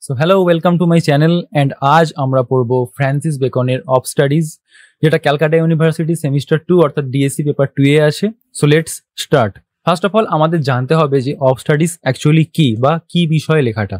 So hello, welcome to my channel and আজ আমরা পড়বো ফ্রান্সিস বেকনের অফ স্টাডিজ, যেটা ক্যালকাটা ইউনিভার্সিটি সেমিস্টার 2 অর্থাৎ ডিএসসি পেপার 2 এ আছে। So let's start. First of all আমাদের জানতে হবে যে অফ স্টাডিজ অ্যাকচুয়ালি কি বা কি বিষয়ে লেখাটা।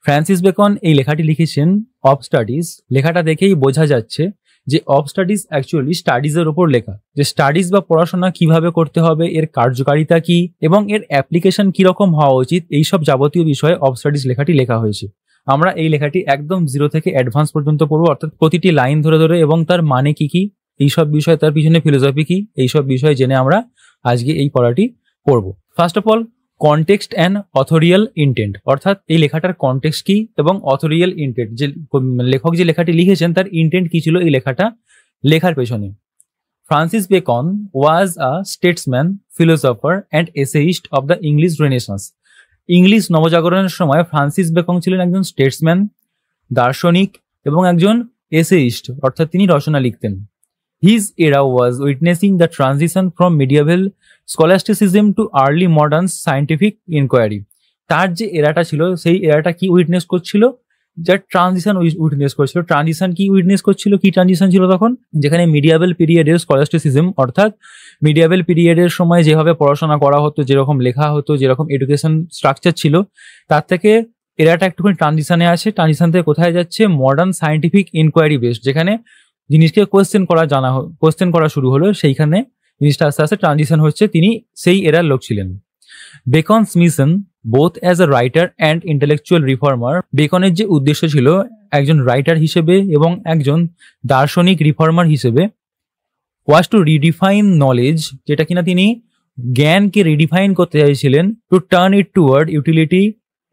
ফ্রান্সিস বেকন এই লেখাটি লিখেছেন অফ স্টাডিজ। লেখাটা দেখেই বোঝা যাচ্ছে যে অফ স্টাডিজ অ্যাকচুয়ালি স্টাডিজের ওপর লেখা, যে স্টাডিজ বা পড়াশোনা কিভাবে করতে হবে, এর কার্যকারিতা কি এবং এর অ্যাপ্লিকেশন কিরকম হওয়া উচিত, এইসব যাবতীয় বিষয়ে অফ স্টাডিজ লেখাটি লেখা হয়েছে। আমরা এই লেখাটি একদম জিরো থেকে অ্যাডভান্স পর্যন্ত পড়বো, অর্থাৎ প্রতিটি লাইন ধরে ধরে এবং তার মানে কি কি, এইসব বিষয়, তার পিছনে ফিলোসফি কি, এইসব বিষয় জেনে আমরা আজকে এই পড়াটি পড়বো। First of all context and authorial intent, অর্থাৎ এই লেখাটার কনটেক্সট কি এবং অথরিয়াল ইন্টেন্ট, যে লেখক যে লেখাটি লিখেছেন তার ইন্টেন্ট কি ছিল এই লেখাটা লেখার পেছনে। Francis Bacon was a statesman, philosopher and essayist of the English Renaissance. English নবজাগরণের সময় ফ্রান্সিস বেকন ছিলেন একজন স্টেটসম্যান, দার্শনিক এবং একজন এসেইস্ট, অর্থাৎ তিনি রচনা লিখতেন। His era was witnessing the transition from medieval scholasticism to early modern scientific inquiry. তার যে এরাটা ছিল সেই এরাটা কি উইটনেস করছিল, যার ট্রানজিশন উইটনেস করছিল। ট্রানজিশন কি উইটনেস করছিল, কি ট্রানজিশন ছিল তখন, যেখানে মিডিয়াবেল পিরিয়ডের স্কলাস্টিসিজম, অর্থাৎ মিডিয়াবেল পিরিয়ডের সময় যেভাবে পড়াশোনা করা হতো, যেরকম লেখা হতো, যেরকম এডুকেশন স্ট্রাকচার ছিল, তার থেকে এরাটা একটুখানি ট্রানজিশনে আছে। ট্রানজিশন থেকে কোথায় যাচ্ছে, মডার্ন সায়েন্টিফিক ইনকোয়ারি বেসড, যেখানে জিনিসকে কোয়েশ্চেন করা শুরু হলো, সেইখানে জিনিসটা আস্তে আস্তে ট্রানজিশন হচ্ছে। তিনি সেই এরার লোক ছিলেন। Bacon's mission both as a writer and intellectual reformer, বেকনের যে উদ্দেশ্য ছিল একজন রাইটার হিসেবে এবং একজন দার্শনিক রিফর্মার হিসেবে, ওয়াজ টু রিডিফাইন নলেজ, যেটা কিনা তিনি জ্ঞানকে রিডিফাইন করতে চাইছিলেন, to turn it toward utility,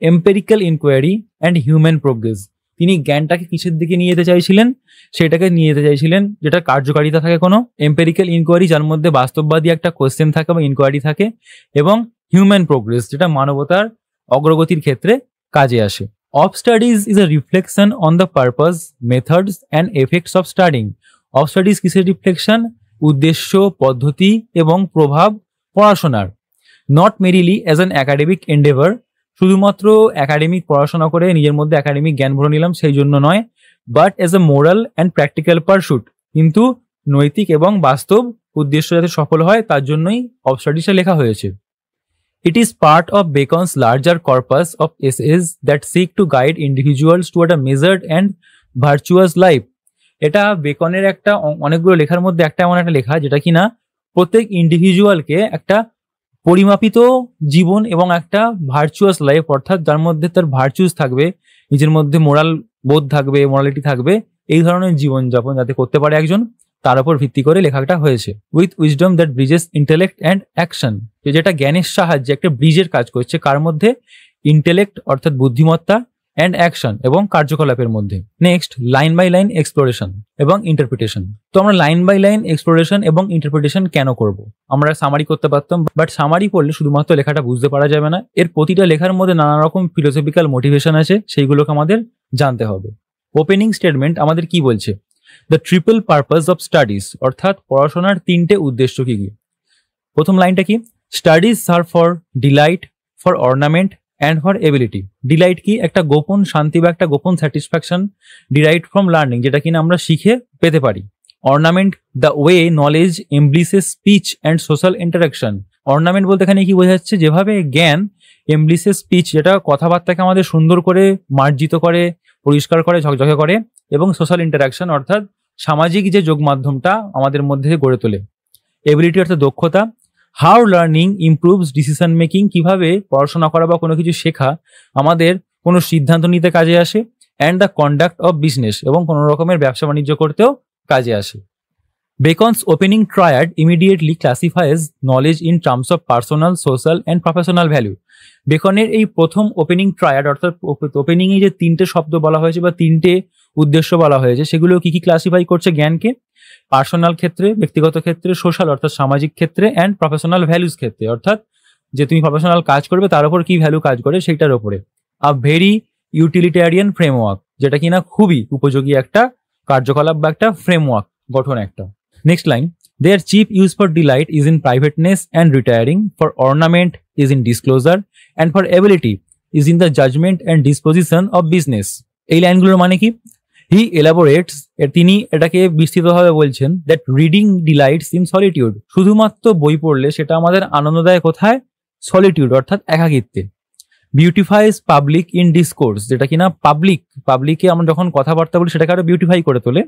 empirical inquiry and human progress. তিনি জ্ঞানটাকে কিসের দিকে নিয়ে যেতে চাইছিলেন, সেটাকে নিয়ে যেতে চাইছিলেন যেটা কার্যকারিতা থাকে, কোনো এম্পেরিক্যাল ইনকোয়ারি যার মধ্যে বাস্তববাদী একটা কোয়েশ্চেন থাকে বা ইনকোয়ারি থাকে, এবং হিউম্যান প্রোগ্রেস যেটা মানবতার অগ্রগতির ক্ষেত্রে কাজে আসে। Of studies is a reflection on the purpose, methods and effects of studying. Of studies কিসের রিফ্লেকশন, উদ্দেশ্য, পদ্ধতি এবং প্রভাব পড়াশোনার। Not merely as an academic Endeavour, শুধুমাত্র একাডেমিক পড়াশোনা করে নিজের মধ্যে একাডেমিক জ্ঞান ভরে নিলাম সেই জন্য নয়, but as a moral and practical pursuit, কিন্তু নৈতিক এবং বাস্তব উদ্দেশ্য যাতে সফল হয় তার জন্যই অফ স্টাডিজটা লেখা হয়েছে। It is part of Bacon's larger corpus of essays that seek to guide individuals toward a measured and virtuous life. এটা বেকনের একটা অনেকগুলো লেখার মধ্যে একটা এমন একটা লেখা যেটা কিনা প্রত্যেক ইন্ডিভিজুয়ালকে একটা পরিমাপিত জীবন এবং একটা ভার্চুয়াস লাইফ, অর্থাৎ যার মধ্যে তার ভার্চুস থাকবে, নিজের মধ্যে মোরাল বোধ থাকবে, মোরালিটি থাকবে, এই ধরনের জীবনযাপন যাতে করতে পারে একজন, তার উপর ভিত্তি করে লেখাটা হয়েছে। With wisdom that Bridges intellect and action, যেটা জ্ঞানের সাহায্যে একটা ব্রিজের কাজ করছে, কার মধ্যে, ইন্টেলেক্ট অর্থাৎ বুদ্ধিমত্তা অ্যান্ড অ্যাকশন এবং কার্যকলাপের মধ্যে। Next, line by line exploration এবং ইন্টারপ্রিটেশন। তো আমরা লাইন বাই লাইন এক্সপ্লোরেশন এবং ইন্টারপ্রিটেশন কেন করব, আমরা সামারি করতে পারতাম, বাট সামারি পড়লে শুধুমাত্র লেখাটা বুঝতে পারা যাবে না, এর প্রতিটা লেখার মধ্যে নানা রকম ফিলোসফিক্যাল মোটিভেশন আছে, সেইগুলোকে আমাদের জানতে হবে। ওপেনিং স্টেটমেন্ট আমাদের কি বলছে, the triple purpose of studies, অর্থাৎ পড়াশোনার তিনটে উদ্দেশ্য কি কি। প্রথম লাইনটা কি, studies serve for delight, for ornament and for ability. Delight কি, একটা গোপন শান্তি বা একটা গোপন স্যাটিসফ্যাকশন ডিরাইভ ফ্রম লার্নিং, যেটা কিনা আমরা শিখে পেতে পারি। Ornament, the way knowledge embellishes speech and social interaction. Ornament বলতে এখানে কি বোঝাচ্ছে, যেভাবে জ্ঞান এমব্লিসেস স্পিচ, যেটা কথাবার্তাকে আমাদের সুন্দর করে মার্জিত করে, পরিষ্কার করে, ঝকঝকে করে, এবং সোশ্যাল ইন্টারাকশন অর্থাৎ সামাজিক যে যোগ মাধ্যমটা আমাদের মধ্যে গড়ে তোলে। এবিলিটি অর্থাৎ দক্ষতা, how learning improves decision making, কিভাবে পড়াশোনা করা বা কোনো কিছু শেখা আমাদের কোনো সিদ্ধান্ত নিতে কাজে আসে। And the conduct of business, এবং কোনো রকমের ব্যবসা বাণিজ্য করতেও কাজে আসে। Bacon's opening triad immediately classifies knowledge in terms of personal, social and professional value. বেকনের এই প্রথম ওপেনিং ট্রায়াড, অর্থাৎ ওপেনিংয়ে যে তিনটে শব্দ বলা হয়েছে বা তিনটে উদ্দেশ্য বলা হয়েছে, সেগুলো কি কি ক্লাসিফাই করছে জ্ঞানকে, পার্সোনাল ক্ষেত্রে, ব্যক্তিগত ক্ষেত্রে, সোশ্যাল অর্থাৎ সামাজিক ক্ষেত্রে, অ্যান্ড প্রফেশনাল ভ্যালুস ক্ষেত্রে, অর্থাৎ যে তুমি প্রফেশনাল কাজ করবে তার উপর কি ভ্যালু কাজ করে সেইটার উপরে। আ ভেরি ইউটিলিটারিয়ান ফ্রেমওয়ার্ক, যেটা কিনা খুবই উপযোগী একটা কার্যকলাপ বা একটা ফ্রেমওয়ার্ক গঠন একটা। Next line, their chief use for delight is in privateness and retiring, for ornament is in disclosure, and for ability is in the judgment and disposition of business. এই লাইনগুলোর মানে কি? He elaborates, তিনি এটাকে বিস্তৃতভাবে বলছেন, that reading delights in solitude. শুধুমাত্র বই পড়লে সেটা আমাদের আনন্দ দেয় কোথায়? Solitude অর্থাৎ একাকিত্বে। Beautifies public in discourse, যেটা কিনা পাবলিকে আমরা যখন কথাবার্তা বলি সেটাকে আরো বিউটিফাই করে তোলে।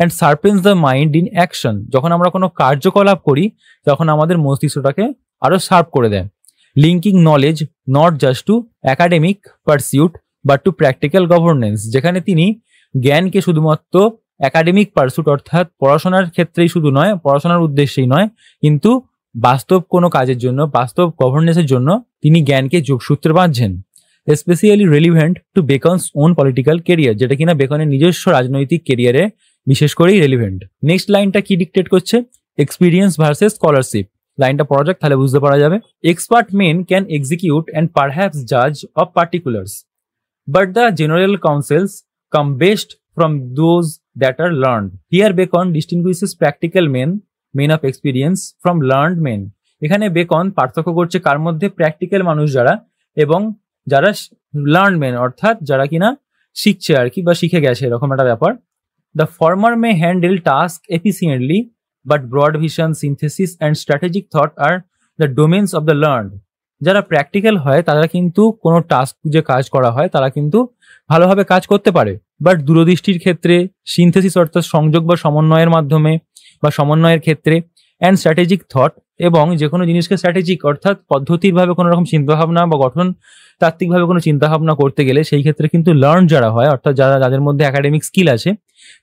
And sharpens the mind in action, যখন আমরা কোনো কার্যকলাপ করি তখন আমাদের মস্তিষ্কটাকে আরো শার্প করে দেয়। Linking knowledge not just to academic pursuit but to practical governance, যেখানে তিনি জ্ঞানকে শুধুমাত্র একাডেমিক পারসুট অর্থাৎ পড়াশোনার ক্ষেত্রেই শুধু নয়, পড়াশোনার উদ্দেশ্যেই নয়, কিন্তু বাস্তব কোনো কাজের জন্য, বাস্তব গভর্নেন্সের জন্য তিনি জ্ঞানকে যোগসূত্রে বাঁধছেন। Specially relevant to Bacon's own political career, যেটা কিনা বেকনের নিজস্ব রাজনৈতিক কেরিয়ারে বিশেষ করেই রেলিভেন্ট। নেক্সট লাইনটা কি ডিক্টেট করছে? Experience versus scholarship. লাইনটা পড়া যাক, তাহলে বুঝতে পারা যাবে। Expert men can execute and perhaps জাজ of particulars, but the general counsels come best from those that are learned. Here Bacon distinguishes practical men of experience from learned men. এখানে beacon পার্থক্য করছে কার মধ্যে? প্র্যাকটিক্যাল মানুষ যারা এবং যারা learned main অর্থাৎ যারা কিনা শিখছে আর কি, বা শিখে গেছে, এরকম একটা ব্যাপার। The former may handle task efficiently, but broad vision, synthesis and strategic thought are the domains of the learned. যারা প্র্যাকটিক্যাল হয় তারা কিন্তু কোনো টাস্ক যে কাজ করা হয় তারা কিন্তু ভালোভাবে কাজ করতে পারে, বাট দূরদৃষ্টির ক্ষেত্রে, সিনথেসিস অর্থাৎ সংযোগ বা সমন্বয়ের মাধ্যমে বা সমন্বয়ের ক্ষেত্রে, অ্যান্ড স্ট্র্যাটেজিক থট, এবং যে কোনো জিনিসকে স্ট্র্যাটেজিক অর্থাৎ পদ্ধতিরভাবে কোনো রকম চিন্তাভাবনা বা গঠন তাত্ত্বিকভাবে কোনো চিন্তাভাবনা করতে গেলে সেই ক্ষেত্রে কিন্তু লার্ন যারা হয় অর্থাৎ যাদের মধ্যে একাডেমিক স্কিল আছে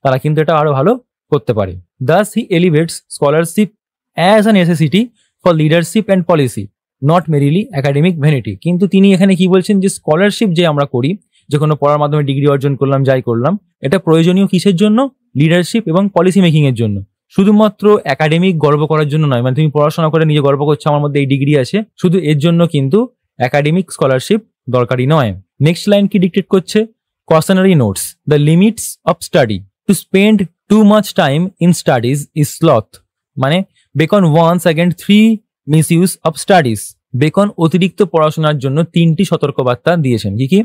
তারা কিন্তু এটা আরো ভালো করতে পারে। Thus he elevates scholarship as a necessity for leadership and policy, not merely academic vanity. কিন্তু তিনি এখানে কি বলছেন যে স্কলারশিপ যে আমরা করি, যে কোনো পড়ার মাধ্যমে ডিগ্রি অর্জন করলাম, যাই করলাম, এটা প্রয়োজনীয় কিসের জন্য? লিডারশিপ এবং পলিসি মেকিং এর জন্য, শুধুমাত্র একাডেমিক গর্ব করার জন্য নয়। মানে তুমি পড়াশোনা করে নিজে গর্ব করছো আমার মধ্যে এই ডিগ্রি আছে, শুধু এর জন্য কিন্তু একাডেমিক স্কলারশিপ দরকারি নয়। নেক্সট লাইন কি ডিক্টেট করছে? Cautionary notes, the limits of study, to spend too much time in studies is sloth. মানে Bacon once again 3 misuse of studies. Bacon অতিরিক্ত পড়াশোনার জন্য 3টি সতর্কবার্তা দিয়েছেন। কি কি?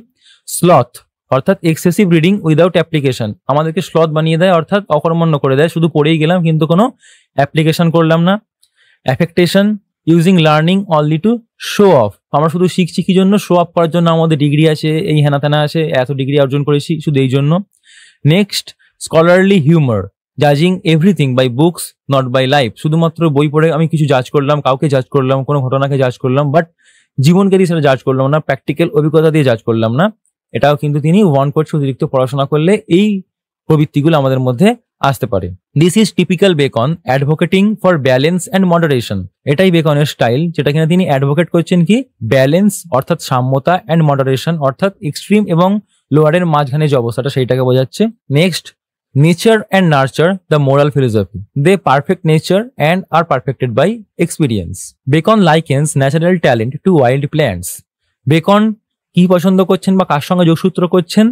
স্লথ অর্থাৎ এক্সেসিভ রিডিং উইদাউট অ্যাপ্লিকেশন, আমাদেরকে স্লথ বানিয়ে দেয় অর্থাৎ অকর্মণ্য করে দেয়, শুধু পড়েই গেলাম কিন্তু কোনো অ্যাপ্লিকেশন করলাম না। Affectation, using learning only to show off, আমরা শুধু শিখছি কি জন্য? শো অফ করার জন্য, আমাদের ডিগ্রি আছে, এই হেনা তেনা আছে, এত ডিগ্রি অর্জন করেছি শুধু এই জন্য। নেক্সট, স্কলারলি হিউমার, জাজিং everything by books not by life, শুধুমাত্র বই পড়ে আমি কিছু জাজ করলাম, কাউকে জাজ করলাম, কোনো ঘটনাকে জাজ করলাম, বাট জীবনকে দিয়ে সেটা জাজ করলাম না, প্র্যাকটিক্যাল অভিজ্ঞতা দিয়ে জাজ করলাম না। এটাও কিন্তু তিনি ওয়ার্ন করছে, অতিরিক্ত পড়াশোনা করলে এই প্রবৃত্তিগুলো আমাদের মধ্যে আসতে পারে। This is typical beacon advocating for balance and moderation, এটাই বেকনের স্টাইল, যেটা কিনা তিনি অ্যাডভোকেট করছেন কি? ব্যালেন্স অর্থাৎ সাম্যতা, অ্যান্ড মডারেশন অর্থাৎ এক্সট্রিম এবং লোয়ারের মাঝখানে যে অবস্থাটা সেইটাকে বোঝাচ্ছে। Next, nature and nurture the moral philosophy, they perfect nature and are perfected by experience. Bacon likens natural talent to wild plants. Bacon কি পছন্দ করছেন বা কার সঙ্গে যোগসূত্র করছেন?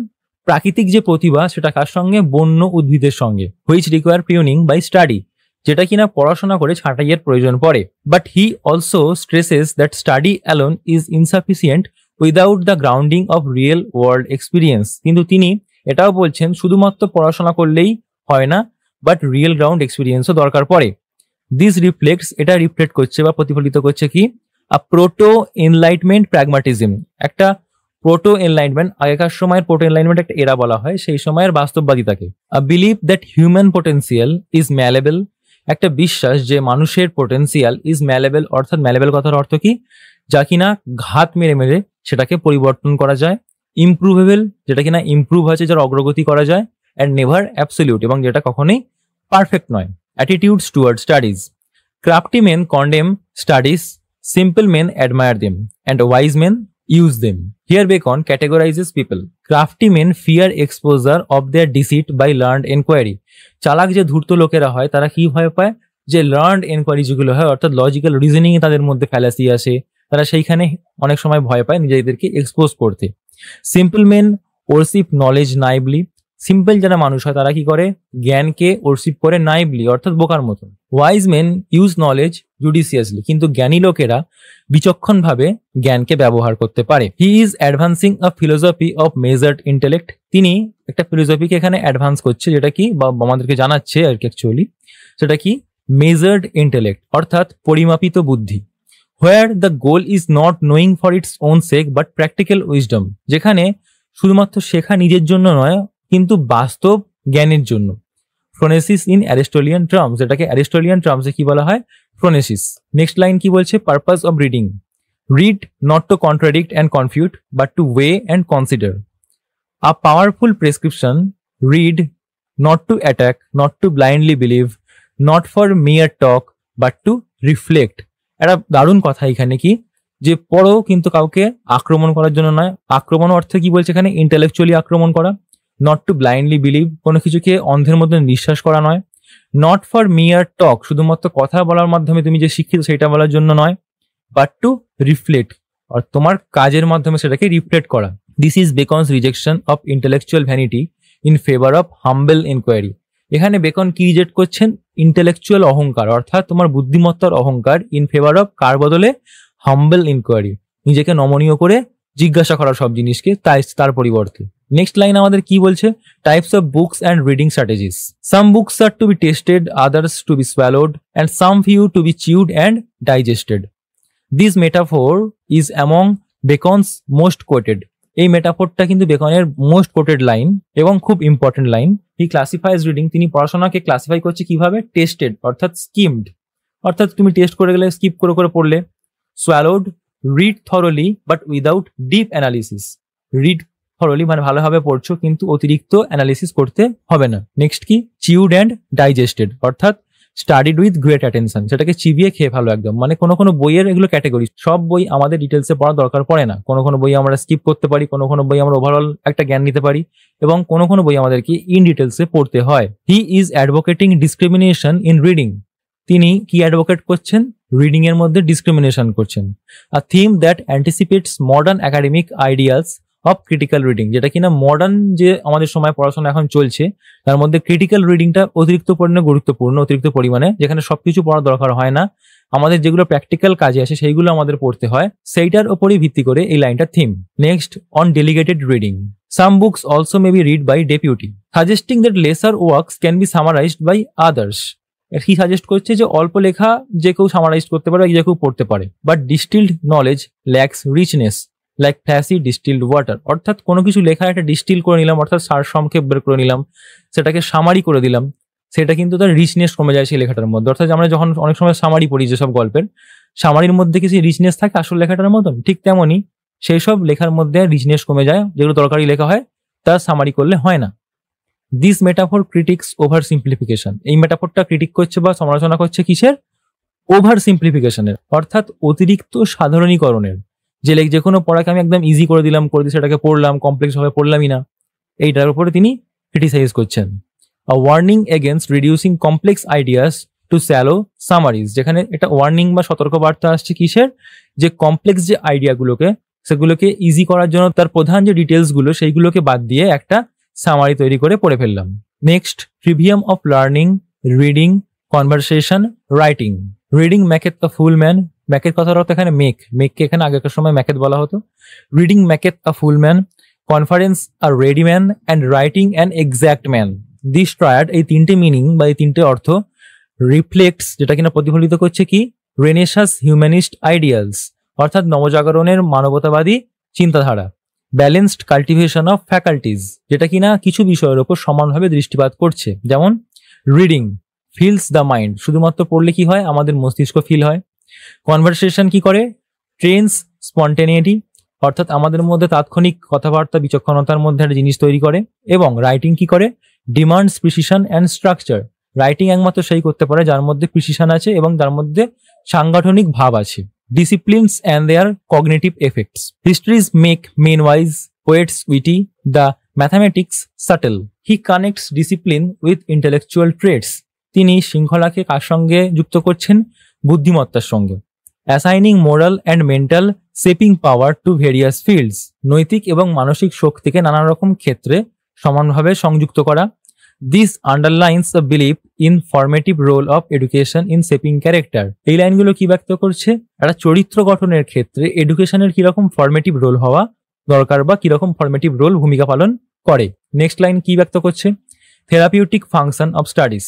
প্রাকৃতিক যে প্রতিভা সেটা কার সঙ্গে? বন্য উদ্ভিদের সঙ্গে। which require pruning by study, যেটা কিনা পড়াশোনা করে ছাঁটাইয়ের প্রয়োজন পড়ে। but he also stresses that study alone is insufficient without the grounding of real world experience. কিন্তু তিনি এটাও বলছেন শুধুমাত্র পড়াশোনা করলেই হয় না, বাট রিয়েল গ্রাউন্ড এক্সপিরিয়েন্সও দরকার পড়ে। দিস রিফ্লেক্টস, এটা রিফ্লেক্ট করছে বা প্রতিফলিত করছে কি? আ প্রোটো এনলাইটমেন্ট প্র্যাগমাটিজম, একটা প্রোটো এনলাইটমেন্ট, আগেকার সময়ের প্রোটো এনলাইটমেন্ট একটা এরা বলা হয়, সেই সময়ের বাস্তববাদিতাকে। A belief that human potential is malleable, একটা বিশ্বাস যে মানুষের পোটেন্সিয়াল ইজ ম্যালেবল, অর্থাৎ ম্যালেবল কথার অর্থ কি? যা কিনা ঘাত মেরে মেরে সেটাকে পরিবর্তন করা যায়। ইমপ্রুভেবল, যেটা কিনা ইমপ্রুভ আছে, যার অগ্রগতি করা যায়। অ্যান্ড নেভার অ্যাবসলিউট, এবং যেটা কখনোই পারফেক্ট নয়। Attitudes toward studies, crafty men condemn studies, simple men admire them, and wise men use them. Here Bacon categorizes people. Crafty men fear exposure of their deceit by learned enquiry, চালাক যে ধূর্ত লোকেরা হয় তারা কি ভয় পায়? যে লার্নড এনকোয়ারি যেগুলো হয় অর্থাৎ লজিক্যাল রিজনিং এ তাদের মধ্যে ফ্যালাসি আসে, তারা সেইখানে অনেক সময় ভয় পায় নিজেদেরকে এক্সপোজ করতে। Simple men worship knowledge naively, simple যারা মানুষ হয় তারা কি করে? জ্ঞানকে ওরশিপ করে নাইভলি অর্থাৎ বোকার মতন। ওয়াইজ মেন ইউজ নলেজ জুডিশিয়াসলি, কিন্তু জ্ঞানী লোকেরা বিচক্ষণভাবে জ্ঞানকে ব্যবহার করতে পারে। He is advancing a philosophy of measured intellect. তিনি একটা ফিলোসফিকে এখানে অ্যাডভান্স করছে, যেটা কি বা আমাদেরকে জানাচ্ছে আর কি অ্যাকচুয়ালি, সেটা কি মেজার্ড ইন্টেলেক্ট অর্থাৎ পরিমাপিত বুদ্ধি। Where the goal is not knowing for its own sake but practical wisdom, যেখানে শুধুমাত্র শেখা নিজের জন্য নয় কিন্তু বাস্তব জ্ঞানের জন্য। ফ্রোনেসিস ইন অ্যারিস্টোলিয়ান টার্মস, যেটাকে অ্যারিস্টোলিয়ান টার্মসে কি বলা হয়, ফ্রোনেসিস। নেক্সট লাইন কি বলছে, purpose of reading, read not to contradict and confute but to weigh and consider. A powerful prescription, read not to attack, not to blindly believe, not for mere talk but two reflect. একটা দারুণ কথা এখানে কি, যে পড়ো কিন্তু কাউকে আক্রমণ করার জন্য নয়। আক্রমণ অর্থে কি বলছে এখানে, ইন্টেলেকচুয়ালি আক্রমণ করা। নট টু ব্লাইন্ডলি বিলিভ, কোনো কিছুকে অন্ধের মধ্যে বিশ্বাস করা নয়। নট ফর মিয়ার টক, শুধুমাত্র কথা বলার মাধ্যমে তুমি যে শিক্ষিত সেটা বলার জন্য নয়। বাট টু রিফ্লেক্ট, আর তোমার কাজের মাধ্যমে সেটাকে রিফ্লেক্ট করা। This is Bacon's rejection of intellectual vanity in favour of humble inquiry. এখানে বেকন কি রিজেক্ট করছেন, ইন্টেলেকচুয়াল অহংকার অর্থাৎ তোমার বুদ্ধিমত্তার অহংকার, ইন ফেভার অফ কার বদলে, হাম্বল ইনকোয়ারি, নিজেকে নমনীয় করে জিজ্ঞাসা করা সব জিনিসকে, তার পরিবর্তে। নেক্সট লাইন আমাদের কি বলছে, types of books and reading strategies. Some books are to be tasted, others to be swallowed, and some few to be chewed and digested. This metaphor is among Bacon's most quoted. এই মেটাফোরটা কিন্তু বেকনের most quoted line এবং খুব important line. He classifies reading, তিনি পড়াশোনাকে classify করছে কিভাবে, টেস্টেড অর্থাৎ স্কিমড, অর্থাৎ তুমি টেস্ট করে গেলে স্কিপ করে করে পড়লে। Swallowed, read thoroughly but without deep analysis. Read thoroughly মানে ভালোভাবে পড়ছো কিন্তু অতিরিক্ত অ্যানালিসিস করতে হবে না। নেক্সট কি, চিউড অ্যান্ড ডাইজেস্টেড অর্থাৎ স্টাডিড উইথ গ্রেট অ্যাটেনশন, সেটাকে চিবিয়ে খেয়ে ভালো একদম। মানে কোনো কোনো বইয়ের এগুলো ক্যাটাগরি, সব বই আমাদের ডিটেলসে পড়া দরকার পড়ে না। কোনো কোনো বই আমরা স্কিপ করতে পারি, কোনো কোনো বই আমরা ওভারঅল একটা জ্ঞান নিতে পারি, এবং কোনো কোনো বই আমাদেরকে ইন ডিটেলসে পড়তে হয়। He is advocating discrimination in reading. তিনি কি অ্যাডভোকেট করছেন, রিডিং এর মধ্যে ডিসক্রিমিনেশন করছেন। A theme that anticipates modern academic ideals of critical reading, যেটা কিনা মডার্ন যে আমাদের সময় পড়াশোনা এখন চলছে তার মধ্যে ক্রিটিক্যাল রিডিংটা অতিরিক্ত পরিমাণে গুরুত্বপূর্ণ, অতিরিক্ত পরিমাণে, যেখানে সবকিছু পড়ার দরকার হয় না, আমাদের যেগুলো প্র্যাকটিক্যাল কাজে আসে সেইগুলো আমাদের পড়তে হয়, সেইটার উপরেই ভিত্তি করে এই লাইনটা theme. Next, on delegated reading, some books also may be read by deputy, suggesting that lesser works can be summarised by others. কি সাজেস্ট করছে, যে অল্প লেখা যে কেউ সামারাইজ করতে পারে, যে কেউ পড়তে পারে, but distilled knowledge lacks richness like flashy distilled water. অর্থাৎ কোনো কিছু লেখা একটা ডিস্টিল করে নিলাম, অর্থাৎ সার সংক্ষেপ বের করে নিলাম, সেটাকে সামারি করে দিলাম, সেটা কিন্তু তার রিচনেস কমে যায় সেই লেখাটার মধ্যে। অর্থাৎ আমরা যখন অনেক সময় সামারি পড়ি যেসব গল্পের, সামারির মধ্যে কি সেই রিচনেস থাকে আসল লেখাটার মতন, ঠিক তেমনই সেই সব লেখার মধ্যে রিচনেস কমে যায়, যেগুলো দরকারি লেখা হয় তা সামারি করলে হয় না। This metaphor critics over simplification, এই মেটাফোরটা ক্রিটিক করছে বা সমালোচনা করছে কিসের, ওভার সিম্পলিফিকেশনের, অর্থাৎ অতিরিক্ত সাধারণীকরণের। যে কোনো পড়াকে আমি একদম ইজি করে দিলাম, সেটাকে পড়লাম, কমপ্লেক্স ভাবে পড়লামই না, এইটার উপরে তিনি ক্রিটিসাইজ করছেন। আ warning against reducing complex ideas two shallow summaries, যেখানে এটা ওয়ার্নিং বা সতর্কবার্তা আসছে কিসের, যে কমপ্লেক্স যে আইডিয়াগুলোকে সেগুলোকে ইজি করার জন্য তার প্রধান যে ডিটেলস গুলো সেইগুলোকে বাদ দিয়ে একটা সামারি তৈরি করে পড়ে ফেললাম। Next, trivium of learning, reading, conversation, writing. Reading maketh the full man, ম্যাকের কথাটা হতো এখানে মেককে এখানে আগেকার সময় ম্যাকেট বলা হতো। Reading maketh a full man, conference a ready man, and writing an exact man. This triad, এই তিনটে মিনিং বা এই তিনটে অর্থ রিফ্লেক্টস, যেটা কিনা প্রতিফলিত করছে কি, রেনেসাস হিউম্যানিস্ট আইডিয়ালস, অর্থাৎ নবজাগরণের মানবতাবাদী চিন্তাধারা। ব্যালেন্সড কাল্টিভেশন অফ ফ্যাকাল্টিজ, যেটা কিনা কিছু বিষয়ের উপর সমানভাবে দৃষ্টিপাত করছে, যেমন রিডিং ফিলস দ্য মাইন্ড, শুধুমাত্র পড়লে কি হয়, আমাদের মস্তিষ্ক ফিল হয়। কনভারসেশন কি করে, ট্রেন্স স্পন্টেনিটি, অর্থাৎ আমাদের মধ্যে তাৎক্ষণিক কথাবার্তা বিচক্ষণতার মধ্যে একটা জিনিস তৈরি করে। এবং রাইটিং কি করে, demands precision and structure, writing একমাত্র সেই করতে পারে যার মধ্যে প্রিসিশন আছে এবং যার মধ্যে সাংগঠনিক ভাব আছে। Disciplines and their cognitive effects, histories make men wise, poets witty, the mathematics subtle. He connects discipline with intellectual traits, তিনি শৃঙ্খলাকে কার সঙ্গে যুক্ত করছেন, বুদ্ধিমত্তার সঙ্গে। Assigning moral and mental shaping power to various fields, নৈতিক এবং মানসিক শক্তিকে নানা রকম ক্ষেত্রে সমানভাবে সংযুক্ত করা। This underlines the belief in formative role of education in shaping character. এই লাইনগুলো কি ব্যক্ত করছে? একটা চরিত্র গঠনের ক্ষেত্রে এডুকেশনের কিরকম ফরমেটিভ রোল হওয়া দরকার বা কিরকম ফরমেটিভ রোল ভূমিকা পালন করে। নেক্সট লাইন কি ব্যক্ত করছে? Therapeutic function of studies,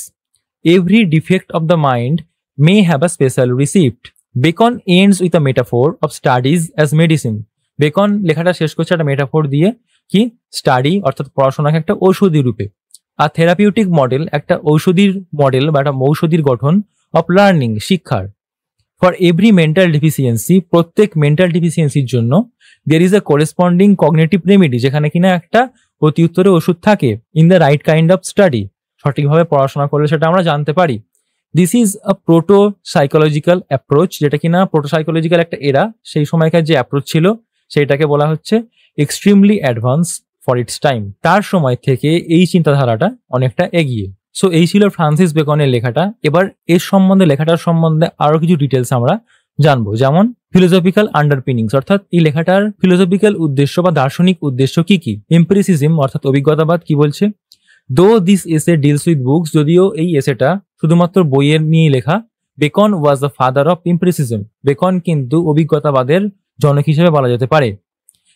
every defect of the mind may have a special receipt. Beacon ends with a metaphor of studies as medicine. Beacon লেখাটা শেষ করছে একটা মেটাফোর দিয়ে, কি স্টাডি অর্থাৎ পড়াশোনাকে একটা ঔষধি রূপে, আর থেরাপিউটিক মডেল একটা ঔষধির মডেল বা একটা ঔষধির গঠন অফ লার্নিং শিক্ষার। ফর এভরি মেন্টাল ডিফিসিয়েন্সি, প্রত্যেক মেন্টাল ডিফিসিয়েন্সির জন্য there is a corresponding cognitive remedy, যেখানে কিনা একটা প্রতি উত্তরে ওষুধ থাকে। In the right kind of study, সঠিকভাবে পড়াশোনা করলে সেটা আমরা জানতে পারি। This is a proto psychological approach, যেটা কিনা প্রোটো সাইকোলজিক্যাল একটা এরা, সেই সময়কার যে অ্যাপ্রোচ ছিল সেইটাকে বলা হচ্ছে extremely advance for its time. তার সময় থেকে এই চিন্তাধারাটা অনেকটা এগিয়ে। সো এই ছিল ফ্রান্সিস বেকনের লেখাটা। এবার এর সম্বন্ধে, লেখাটার সম্বন্ধে আরো কিছু ডিটেলস আমরা জানবো, যেমন ফিলোসফিক্যাল আন্ডারপিনিংস, অর্থাৎ এই লেখাটার ফিলোসফিক্যাল উদ্দেশ্য বা দার্শনিক উদ্দেশ্য কি কি। এম্পিরিসিজম অর্থাৎ অভিজ্ঞতাবাদ কি বলছে? দো দিস এসে ডিলস উইথ বুকস, যদিও এই এসেটা শুধুমাত্র বইয়ের নিয়ে লেখা, Bacon was the father of empiricism. Bacon কিন্তু অভিজ্ঞতাবাদের জনক হিসেবে বলা যেতে পারে।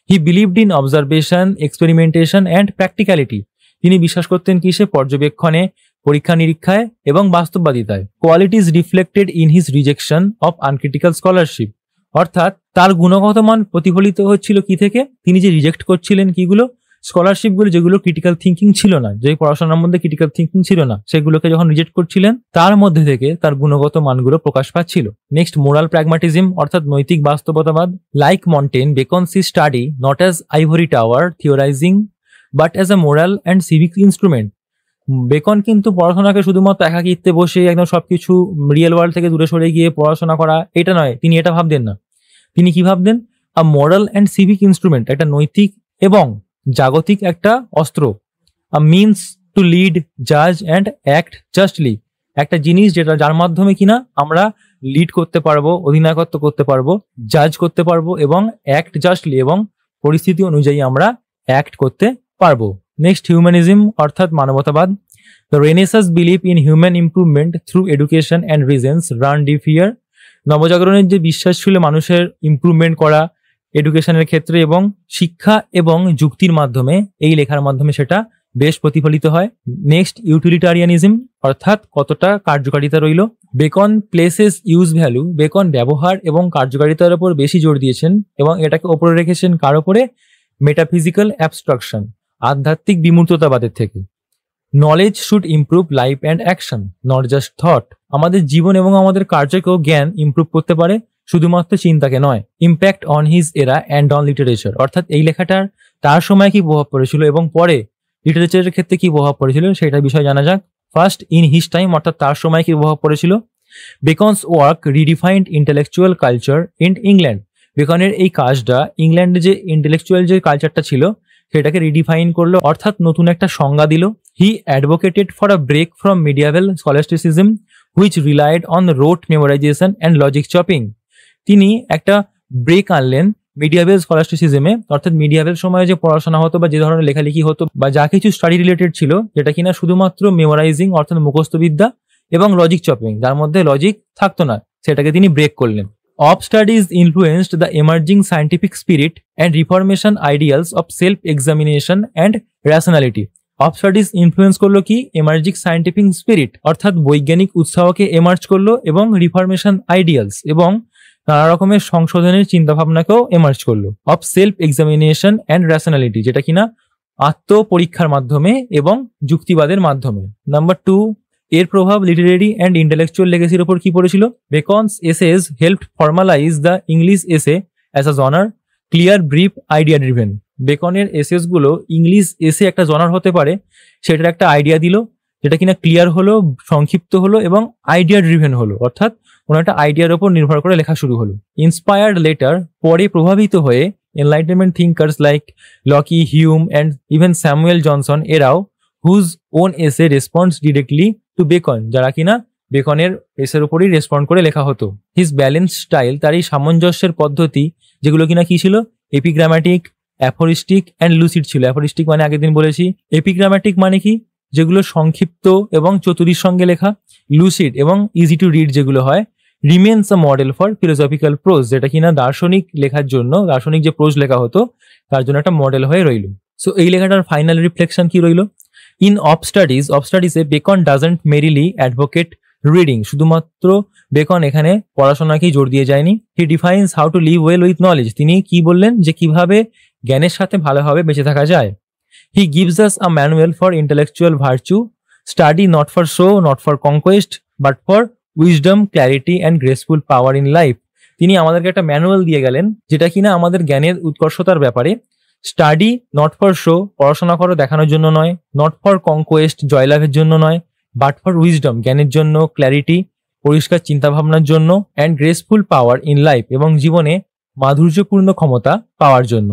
He believed in observation, experimentation and practicality. তিনি বিশ্বাস করতেন কিসে? পর্যবেক্ষণে, পরীক্ষা নিরীক্ষায় এবং বাস্তববাদিতায়। Qualities reflected in his rejection of uncritical scholarship, অর্থাৎ তার গুণগত মান প্রতিফলিত হচ্ছিল কি থেকে? তিনি যে রিজেক্ট করছিলেন কিগুলো? স্কলারশিপগুলো, যেগুলো ক্রিটিক্যাল থিঙ্কিং ছিল না, যে পড়াশোনার মধ্যে ক্রিটিক্যাল থিঙ্কিং ছিল না, সেগুলোকে যখন রিজেক্ট করছিলেন তার মধ্যে থেকে তার গুণগত মানগুলো প্রকাশ পাচ্ছিল। নেক্সট, মোরাল প্র্যাগমাটিজম অর্থাৎ নৈতিক বাস্তবতাবাদ। Like Montaigne, Bacon sees study not as ivory tower theorising but as a moral and civic instrument. Bacon কিন্তু পড়াশোনাকে শুধুমাত্র একাকিত্বে বসে একদম সবকিছু রিয়েল ওয়ার্ল্ড থেকে দূরে সরে গিয়ে পড়াশোনা করা, এটা নয়, তিনি এটা ভাবতেন না। তিনি কি ভাবতেন? আ মোরাল অ্যান্ড সিভিক ইনস্ট্রুমেন্ট, একটা নৈতিক এবং জাগতিক একটা অস্ত্র। আ মিনস টু লিড, জাজ অ্যান্ড অ্যাক্ট জাস্টলি, একটা জিনিস যেটা যার মাধ্যমে কিনা আমরা লিড করতে পারবো, অধিনায়কত্ব করতে পারবো, জাজ করতে পারবো এবং অ্যাক্ট জাস্টলি, এবং পরিস্থিতি অনুযায়ী আমরা অ্যাক্ট করতে পারবো। নেক্সট, হিউম্যানিজম অর্থাৎ মানবতাবাদ। The Renaissance belief in human improvement through education and reasons run deep here. নবজাগরণের যে বিশ্বাস ছিল মানুষের ইমপ্রুভমেন্ট করা এডুকেশনের ক্ষেত্রে এবং শিক্ষা এবং যুক্তির মাধ্যমে, এই লেখার মাধ্যমে সেটা বেশ প্রতিফলিত হয়। নেক্সট, ইউটিলিটারিয়ানিজম অর্থাৎ কতটা কার্যকারিতা রইল। Beacon places use value, beacon ব্যবহার এবং কার্যকারিতার উপর বেশি জোর দিয়েছেন এবং এটাকে ওপরে রেখেছেন কার ওপরে? মেটাফিজিক্যাল অ্যাবস্ট্রাকশন, আধ্যাত্মিক বিমূর্ততাবাদের থেকে। Knowledge should improve life and action not just thought. আমাদের জীবন এবং আমাদের কার্যকেও জ্ঞান ইমপ্রুভ করতে পারে, শুধুমাত্র চিন্তাকে নয়। ইম্প্যাক্ট অন হিজ এরা অ্যান্ড অন লিটারেচার, অর্থাৎ এই লেখাটার তার সময় কি প্রভাব পড়েছিল এবং পরে লিটারেচারের ক্ষেত্রে কি প্রভাব পড়েছিল সেটা বিষয় জানা যাক। ফার্স্ট, ইন হিজ টাইম অর্থাৎ তার সময় কি প্রভাব পড়েছিল? Bacon's work redefined intellectual culture in England. বেকনের এই কাজটা ইংল্যান্ডে যে ইন্টেলেকচুয়াল যে কালচারটা ছিল সেটাকে রিডিফাইন করলো, অর্থাৎ নতুন একটা সংজ্ঞা দিল। He advocated for a break from medieval scholasticism which relied on rote memorisation and logic chopping. তিনি একটা ব্রেক আনলেন মিডিয়াভেল স্কলাস্টিসিজমে, অর্থাৎ মিডিয়াভেল সময়ে যে পড়াশোনা হতো বা যে ধরনের লেখালেখি হতো বা যা কিছু স্টাডি রিলেটেড ছিল, যেটা কিনা শুধুমাত্র মেমোরাইজিং অর্থাৎ মুখস্থবিদ্যা এবং লজিক চপিং, যার মধ্যে লজিক থাকতো না, সেটাকে তিনি ব্রেক করলেন। Of studies influenced the emerging scientific spirit and reformation ideals of self examination and rationality. Of studies influence করলো কি? এমার্জিং সায়েন্টিফিক স্পিরিট অর্থাৎ বৈজ্ঞানিক উৎসাহকে এমার্জ করলো এবং রিফরমেশন আইডিয়ালস এবং নানা রকমের সংশোধনের চিন্তাভাবনাকেও এমার্জ করলো। Of self examination and rationality, যেটা কিনা আত্মপরীক্ষার মাধ্যমে এবং যুক্তিবাদের মাধ্যমে। নাম্বার 2, এর প্রভাব লিটারেরি অ্যান্ড ইন্টেলেকচুয়াল লেগেসির ওপর কি পড়েছিল? Bacon's essays helped formalise the English essay as a genre, clear, brief, idea driven. বেকনের এসেস গুলো ইংলিশ এসে একটা জনার হতে পারে সেটার একটা আইডিয়া দিল, যেটা কিনা ক্লিয়ার হলো, সংক্ষিপ্ত হলো এবং আইডিয়া ড্রিভেন হলো, অর্থাৎ কোনো একটা আইডিয়ার ওপর নির্ভর করে লেখা শুরু হলো। ইন্সপায়ার্ড লেটার, পরে প্রভাবিত হয়ে enlightenment thinkers like Lockie, Hume and even Samuel Johnson এরাও হুজ ওন এসে রেসপন্স ডিরেক্টলি টু বেকন, যারা কিনা বেকনের এসের উপরই রেসপন্ড করে লেখা হতো। হিজ ব্যালেন্স স্টাইল, তার এই সামঞ্জস্যের পদ্ধতি, যেগুলো কিনা কি ছিল? এপিগ্রাম্যাটিক, অ্যাফোরিস্টিক অ্যান্ড লুসিড ছিল। অ্যাফোরিস্টিক মানে আগের দিন বলেছি। এপিগ্রাম্যাটিক মানে কি? যেগুলো সংক্ষিপ্ত এবং চতুরীর সঙ্গে লেখা, লুসিড এবং ইজি টু রিড যেগুলো হয়, remains a model for philosophical pros, যেটা কিনা দার্শনিক লেখার জন্য, দার্শনিক যে প্রোজ লেখা হতো তার জন্য একটা মডেল হয়ে রইল। সো এই লেখাটার ফাইনাল রিফ্লেকশন কি রইল? ইন অফ স্টাডিজে Bacon doesn't merely advocate reading, শুধুমাত্র বেকন এখানে পড়াশোনাকেই জোর দিয়ে যায়নি। He defines how to live well with knowledge, তিনি কি বললেন যে কিভাবে জ্ঞানের সাথে ভালোভাবে বেঁচে থাকা যায়। He gives us a manual for intellectual virtue, study not for show, not for conquest, but for wisdom, clarity and graceful power in life. তিনি আমাদেরকে একটা ম্যানুয়াল দিয়ে গেলেন যেটা কিনা আমাদের জ্ঞানের উৎকর্ষতার ব্যাপারে। স্টাডি নট ফর শো, পড়াশোনা করো দেখানোর জন্য নয়, নট ফর কনকোয়েস্ট, জয়লাভের জন্য নয়, বাট ফর উইজডম, জ্ঞানের জন্য, ক্ল্যারিটি, পরিষ্কার চিন্তাভাবনার জন্য, and graceful power in life, এবং জীবনে মাধুর্যপূর্ণ ক্ষমতা পাওয়ার জন্য।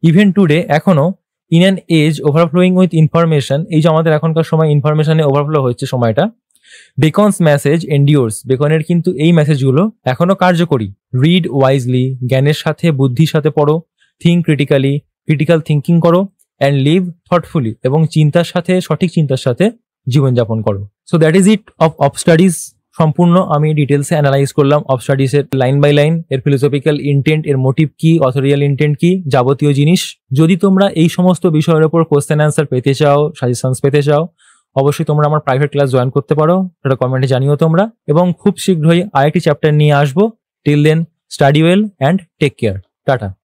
ইভেন টুডে, এখনো, in an age overflowing with information, এই যে আমাদের এখনকার সময় ইনফরমেশনে ওভারফ্লো হচ্ছে সময়টা, বেকনস মেসেজ এন্ডিওর্স, বেকনের কিন্তু এই মেসেজগুলো এখনো কার্যকরী। রিড ওয়াইজলি, জ্ঞানের সাথে বুদ্ধির সাথে পড়ো, থিঙ্ক ক্রিটিক্যালি, ক্রিটিক্যাল থিঙ্কিং করো, অ্যান্ড লিভ থটফুলি, এবং চিন্তার সাথে, সঠিক চিন্তার সাথে জীবনযাপন করো। So that is it off studies. সম্পূর্ণ আমি ডিটেলসে অ্যানালাইজ করলাম অফ স্টাডিজের লাইন বাই লাইন, এর ফিলোসফিক্যাল ইন্টেন্ট, এর মোটিভ কি, অথরিয়াল ইন্টেন্ট কি, যাবতীয় জিনিস। যদি তোমরা এই সমস্ত বিষয়ের উপর কোশ্চেন অ্যান্সার পেতে চাও, সাজেশনস পেতে চাও, অবশ্যই তোমরা আমার প্রাইভেট ক্লাস জয়েন করতে পারো, সেটা কমেন্টে জানিও তোমরা। এবং খুব শীঘ্রই আরেকটি চ্যাপ্টার নিয়ে আসবো। Till then, study well and take care. Tata.